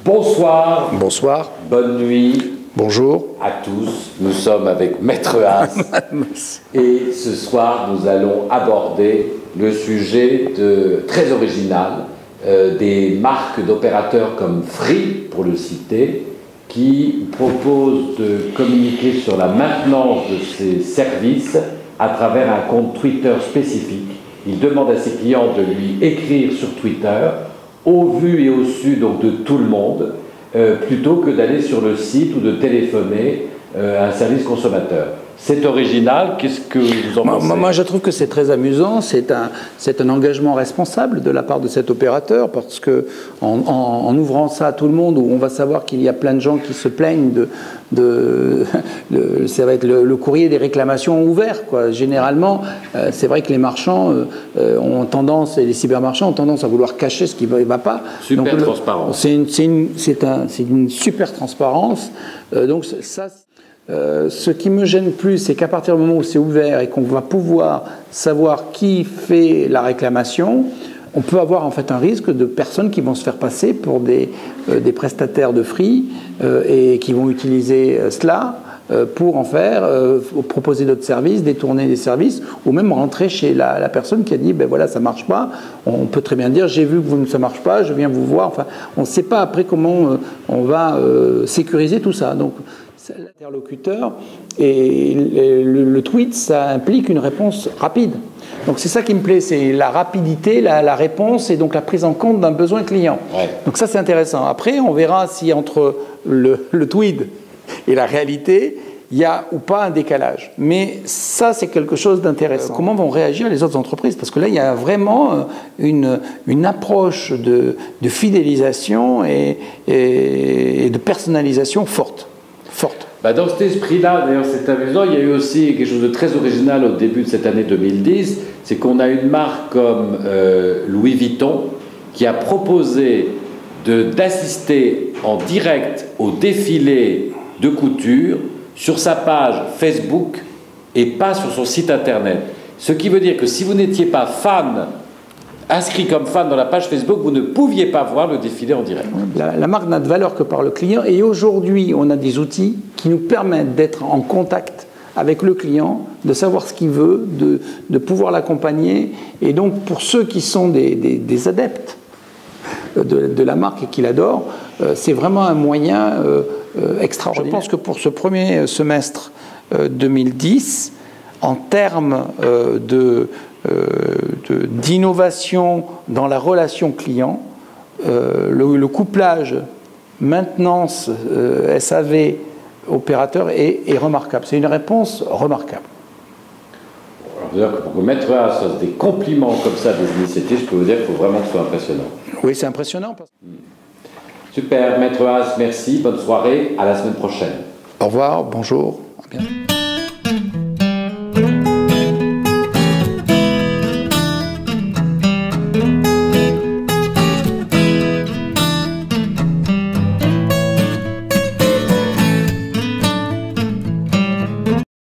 Bonsoir. Bonsoir. Bonne nuit. Bonjour. À tous. Nous sommes avec Maître Haas. Et ce soir, nous allons aborder le sujet très original des marques d'opérateurs comme Free, pour le citer, qui proposent de communiquer sur la maintenance de ces services à travers un compte Twitter spécifique. Il demande à ses clients de lui écrire sur Twitter, au vu et au su donc de tout le monde, plutôt que d'aller sur le site ou de téléphoner à un service consommateur. C'est original, qu'est-ce que vous en pensez? Moi, je trouve que c'est très amusant, c'est un engagement responsable de la part de cet opérateur, parce que en ouvrant ça à tout le monde, où on va savoir qu'il y a plein de gens qui se plaignent ça va être le courrier des réclamations ouvert, quoi. Généralement, c'est vrai que les marchands ont tendance, et les cybermarchands ont tendance à vouloir cacher ce qui ne va pas. Super transparence. C'est une super transparence. Donc ça... ce qui me gêne plus, c'est qu'à partir du moment où c'est ouvert et qu'on va pouvoir savoir qui fait la réclamation, on peut avoir en fait un risque de personnes qui vont se faire passer pour des prestataires de Free et qui vont utiliser cela pour en faire, proposer d'autres services, détourner des services, ou même rentrer chez la personne qui a dit ben voilà, ça marche pas. On peut très bien dire j'ai vu que ça marche pas, je viens vous voir. Enfin, on ne sait pas après comment on va sécuriser tout ça. Donc l'interlocuteur et le tweet, ça implique une réponse rapide. Donc c'est ça qui me plaît, c'est la rapidité, la réponse et donc la prise en compte d'un besoin client. Ouais. Donc ça c'est intéressant. Après on verra si entre le tweet et la réalité, il y a ou pas un décalage. Mais ça c'est quelque chose d'intéressant. Comment vont réagir les autres entreprises? Parce que là il y a vraiment une approche de fidélisation et de personnalisation forte. Dans cet esprit-là, d'ailleurs c'est amusant, il y a eu aussi quelque chose de très original au début de cette année 2010, c'est qu'on a une marque comme Louis Vuitton qui a proposé d'assister en direct au défilé de couture sur sa page Facebook et pas sur son site internet. Ce qui veut dire que si vous n'étiez pas inscrit comme fan dans la page Facebook, vous ne pouviez pas voir le défilé en direct. La marque n'a de valeur que par le client, et aujourd'hui on a des outils qui nous permettent d'être en contact avec le client, de savoir ce qu'il veut, de pouvoir l'accompagner. Et donc pour ceux qui sont des adeptes de la marque et qui l'adorent, c'est vraiment un moyen extraordinaire. Je pense que pour ce premier semestre 2010, en termes d'innovation dans la relation client, le couplage maintenance SAV opérateur est remarquable. C'est une réponse remarquable. Alors, pour que Maître Haas fasse des compliments comme ça des initiatives, je peux vous dire qu'il faut vraiment que ce soit impressionnant. Oui, c'est impressionnant. Super, Maître Haas, merci, bonne soirée, à la semaine prochaine. Au revoir, bonjour, à bientôt.